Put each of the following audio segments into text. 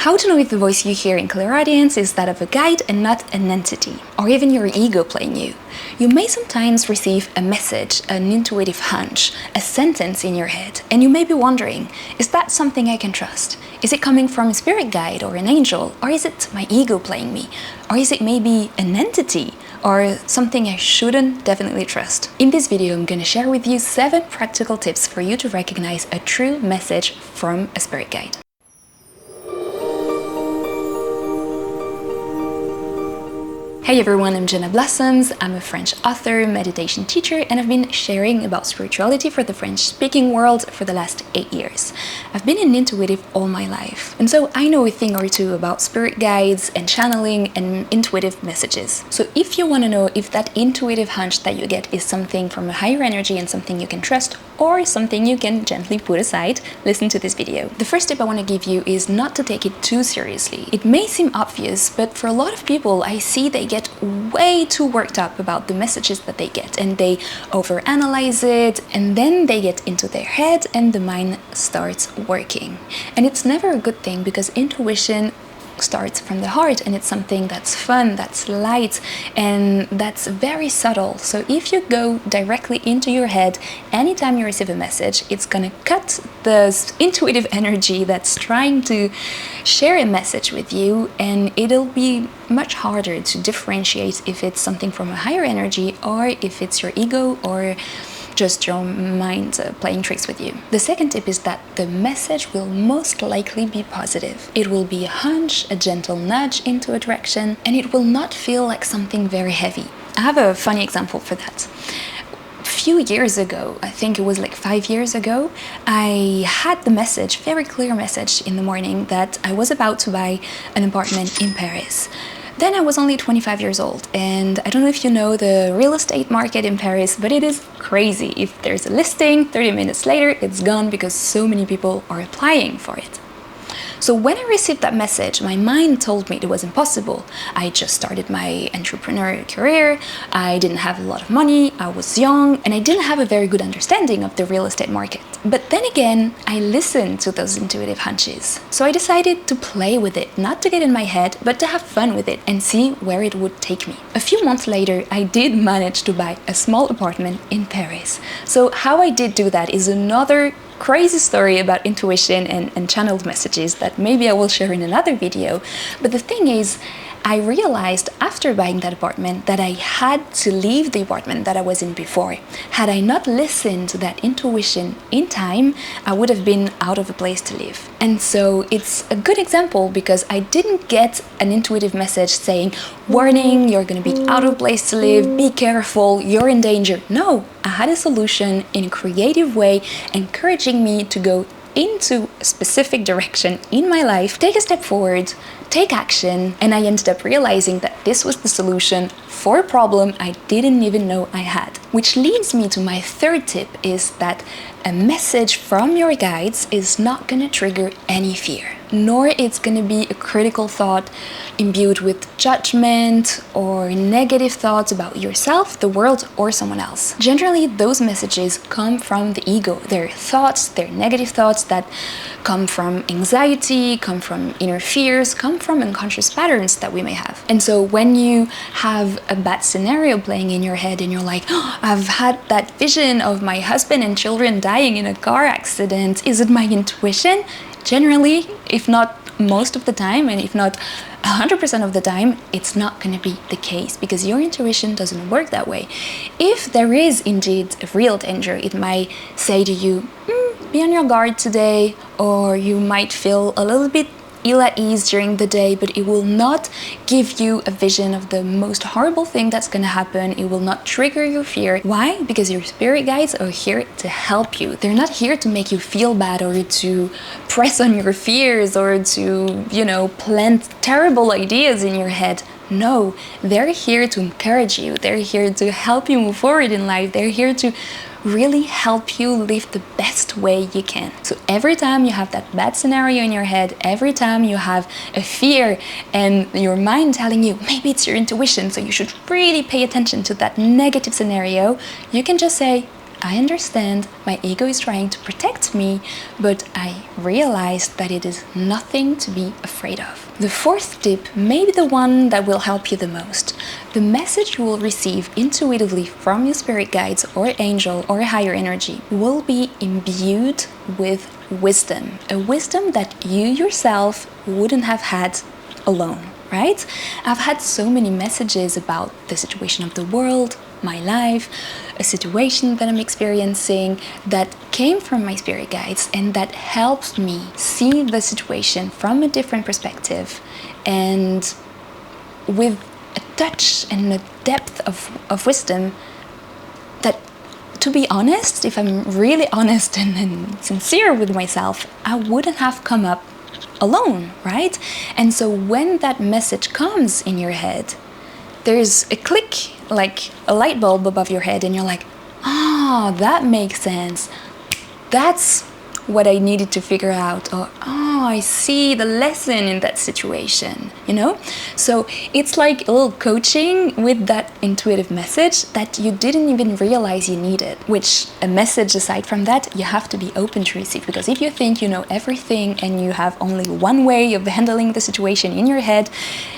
How to know if the voice you hear in clairaudience is that of a guide and not an entity, or even your ego playing you. You may sometimes receive a message, an intuitive hunch, a sentence in your head, and you may be wondering, is that something I can trust? Is it coming from a spirit guide or an angel, or is it my ego playing me? Or is it maybe an entity, or something I shouldn't definitely trust? In this video, I'm going to share with you 7 practical tips for you to recognize a true message from a spirit guide. Hey everyone, I'm Jenna Blossoms. I'm a French author, meditation teacher, and I've been sharing about spirituality for the French-speaking world for the last 8 years. I've been an intuitive all my life, and so I know a thing or two about spirit guides and channeling and intuitive messages. So if you want to know if that intuitive hunch that you get is something from a higher energy and something you can trust, or something you can gently put aside, listen to this video. The first tip I want to give you is not to take it too seriously. It may seem obvious, but for a lot of people, I see they get way too worked up about the messages that they get, and they overanalyze it, and then they get into their head and the mind starts working. And it's never a good thing, because intuition starts from the heart, and it's something that's fun, that's light, and that's very subtle. So if you go directly into your head anytime you receive a message, it's gonna cut the intuitive energy that's trying to share a message with you, and it'll be much harder to differentiate if it's something from a higher energy or if it's your ego or just your mind playing tricks with you. The second tip is that the message will most likely be positive. It will be a hunch, a gentle nudge into a direction, and it will not feel like something very heavy. I have a funny example for that. A few years ago, I think it was like 5 years ago, I had the message, very clear message in the morning, that I was about to buy an apartment in Paris. Then I was only 25 years old, and I don't know if you know the real estate market in Paris, but it is crazy. If there's a listing, 30 minutes later, it's gone because so many people are applying for it. So when I received that message, my mind told me it was impossible. I just started my entrepreneurial career, I didn't have a lot of money, I was young, and I didn't have a very good understanding of the real estate market. But then again, I listened to those intuitive hunches. So I decided to play with it, not to get in my head, but to have fun with it and see where it would take me. A few months later, I did manage to buy a small apartment in Paris. So how I did do that is another crazy story about intuition and channeled messages that maybe I will share in another video. But the thing is, I realized after buying that apartment that I had to leave the apartment that I was in before. Had I not listened to that intuition in time, I would have been out of a place to live. And so it's a good example, because I didn't get an intuitive message saying, warning, you're going to be out of a place to live, be careful, you're in danger. No, I had a solution in a creative way, encouraging me to go into a specific direction in my life, take a step forward, take action, and I ended up realizing that this was the solution for a problem I didn't even know I had. Which leads me to my third tip, is that a message from your guides is not going to trigger any fear, nor it's going to be a critical thought imbued with judgment or negative thoughts about yourself, the world, or someone else. Generally, those messages come from the ego. They're thoughts, they're negative thoughts that come from anxiety, come from inner fears, come from unconscious patterns that we may have. And so when you have a bad scenario playing in your head and you're like, oh, I've had that vision of my husband and children dying in a car accident, is it my intuition? Generally, if not most of the time, and if not 100% of the time, it's not going to be the case, because your intuition doesn't work that way. If there is indeed a real danger, it might say to you, be on your guard today, or you might feel a little bit ill at ease during the day, but it will not give you a vision of the most horrible thing that's going to happen. It will not trigger your fear. Why? Because your spirit guides are here to help you. They're not here to make you feel bad or to press on your fears or to, plant terrible ideas in your head. No, they're here to encourage you. They're here to help you move forward in life. They're here to really help you live the best way you can. So every time you have that bad scenario in your head, every time you have a fear and your mind telling you maybe it's your intuition, so you should really pay attention to that negative scenario, you can just say, I understand my ego is trying to protect me, but I realized that it is nothing to be afraid of. The fourth tip may be the one that will help you the most. The message you will receive intuitively from your spirit guides or angel or higher energy will be imbued with wisdom, a wisdom that you yourself wouldn't have had alone, right? I've had so many messages about the situation of the world, my life, a situation that I'm experiencing that came from my spirit guides and that helped me see the situation from a different perspective and with a touch and a depth of wisdom that, to be honest, if I'm really honest and sincere with myself, I wouldn't have come up alone, right? And so when that message comes in your head, there's a click, like a light bulb above your head, and you're like, oh, that makes sense. That's what I needed to figure out. Or, oh, I see the lesson in that situation, you know? So it's like a little coaching with that intuitive message that you didn't even realize you needed, which a message aside from that, you have to be open to receive. Because if you think you know everything and you have only one way of handling the situation in your head,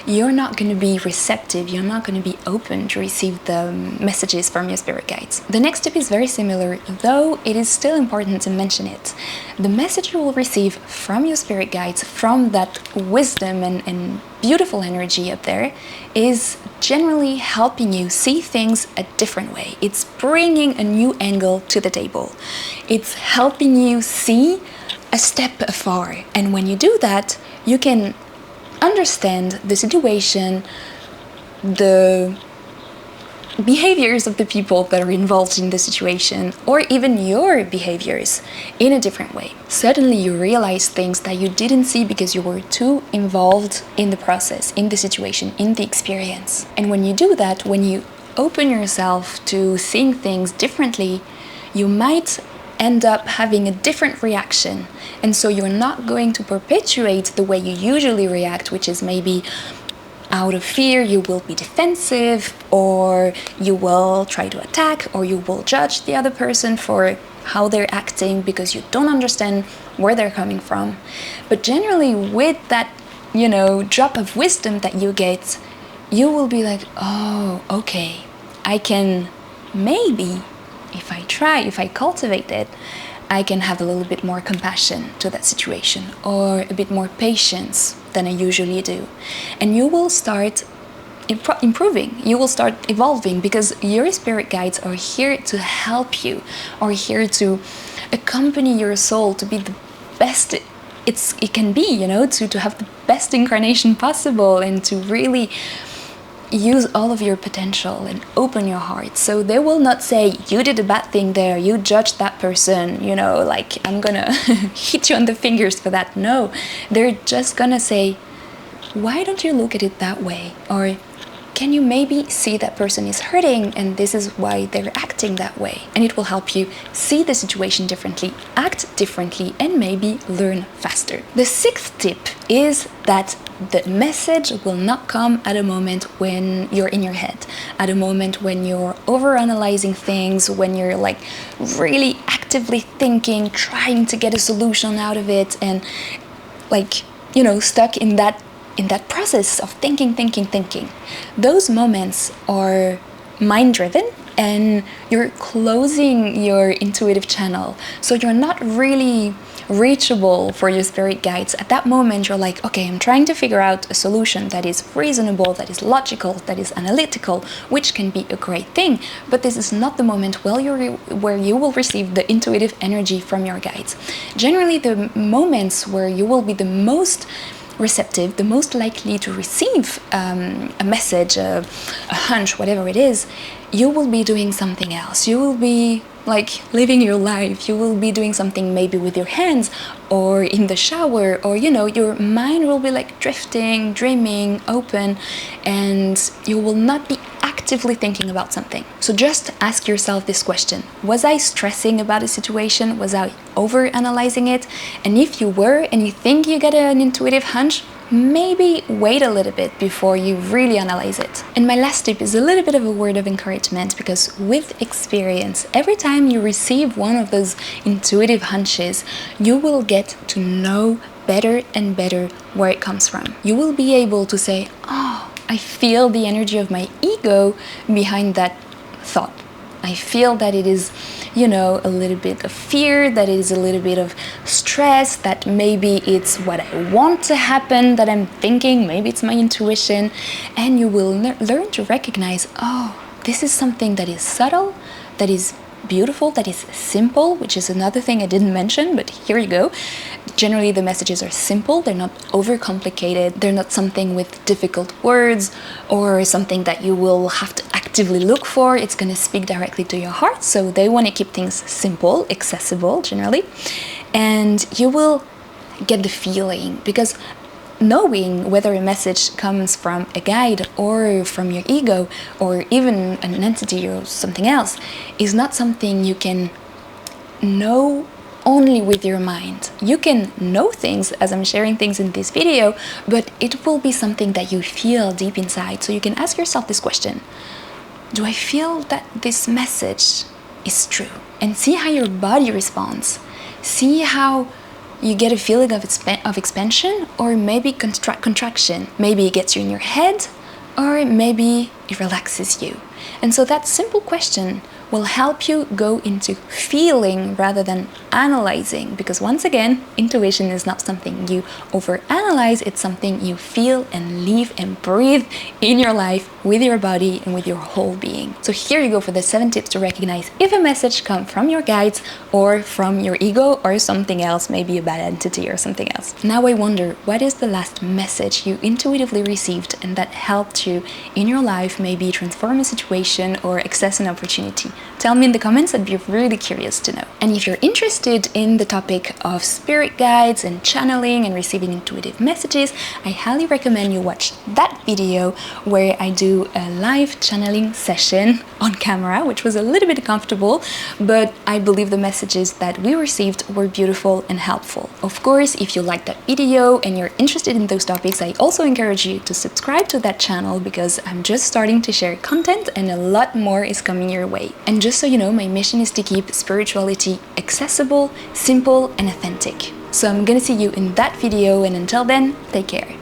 you're not going to be receptive, you're not going to be open to receive the messages from your spirit guides. The next tip is very similar, though it is still important to mention it. The message you will receive from your spirit guides, from that wisdom and beautiful energy up there, is generally helping you see things a different way. It's bringing a new angle to the table. It's helping you see a step afar. And when you do that, you can understand the situation, the behaviors of the people that are involved in the situation, or even your behaviors in a different way. Suddenly you realize things that you didn't see because you were too involved in the process, in the situation, in the experience. And when you do that, when you open yourself to seeing things differently, you might end up having a different reaction. And so you're not going to perpetuate the way you usually react, which is maybe out of fear, you will be defensive, or you will try to attack, or you will judge the other person for how they're acting because you don't understand where they're coming from. But generally with that, drop of wisdom that you get, you will be like, oh, okay, I can maybe, if I cultivate it, I can have a little bit more compassion to that situation, or a bit more patience than I usually do. And you will start improving, you will start evolving, because your spirit guides are here to help you, are here to accompany your soul to be the best it can be, to have the best incarnation possible, and to really use all of your potential and open your heart. So they will not say, you did a bad thing there, you judged that person, like I'm gonna hit you on the fingers for that. No, they're just gonna say, why don't you look at it that way? Or can you maybe see that person is hurting and this is why they're acting that way? And it will help you see the situation differently, act differently, and maybe learn faster. The sixth tip is that the message will not come at a moment when you're in your head, at a moment when you're overanalyzing things, when you're like really actively thinking, trying to get a solution out of it, and stuck in that process of thinking. Those moments are mind-driven, and you're closing your intuitive channel, so you're not really reachable for your spirit guides. At that moment, you're like, okay, I'm trying to figure out a solution that is reasonable, that is logical, that is analytical, which can be a great thing, but this is not the moment where you will receive the intuitive energy from your guides. Generally, the moments where you will be the most receptive, the most likely to receive a message, a hunch, whatever it is, you will be doing something else. You will be living your life. You will be doing something maybe with your hands, or in the shower, or your mind will be drifting, dreaming, open, and you will not be actively thinking about something. So just ask yourself this question: was I stressing about a situation? Was I over analyzing it? And if you were, and you think you get an intuitive hunch, maybe wait a little bit before you really analyze it. And my last tip is a little bit of a word of encouragement, because with experience, every time you receive one of those intuitive hunches, you will get to know better and better where it comes from. You will be able to say, oh, I feel the energy of my ego behind that thought. I feel that it is, a little bit of fear, that it is a little bit of stress, that maybe it's what I want to happen that I'm thinking, maybe it's my intuition. And you will learn to recognize, oh, this is something that is subtle, that is beautiful, that is simple, which is another thing I didn't mention, but here you go. Generally, the messages are simple, they're not overcomplicated, they're not something with difficult words or something that you will have to actively look for. It's going to speak directly to your heart, so they want to keep things simple, accessible generally, and you will get the feeling, because knowing whether a message comes from a guide or from your ego or even an entity or something else is not something you can know only with your mind. You can know things as I'm sharing things in this video, but it will be something that you feel deep inside. So you can ask yourself this question: do I feel that this message is true? And see how your body responds. See how you get a feeling of expansion, or maybe contraction. Maybe it gets you in your head, or maybe it relaxes you. And so that simple question will help you go into feeling rather than analyzing, because once again, intuition is not something you overanalyze, it's something you feel and live and breathe in your life with your body and with your whole being. So here you go for the 7 tips to recognize if a message comes from your guides or from your ego or something else, maybe a bad entity or something else. Now I wonder, what is the last message you intuitively received and that helped you in your life, maybe transform a situation or access an opportunity? Tell me in the comments, I'd be really curious to know. And if you're interested in the topic of spirit guides and channeling and receiving intuitive messages, I highly recommend you watch that video where I do a live channeling session on camera, which was a little bit uncomfortable, but I believe the messages that we received were beautiful and helpful. Of course, if you liked that video and you're interested in those topics, I also encourage you to subscribe to that channel, because I'm just starting to share content and a lot more is coming your way. And just so you know, my mission is to keep spirituality accessible, simple, and authentic. So I'm gonna see you in that video, and until then, take care.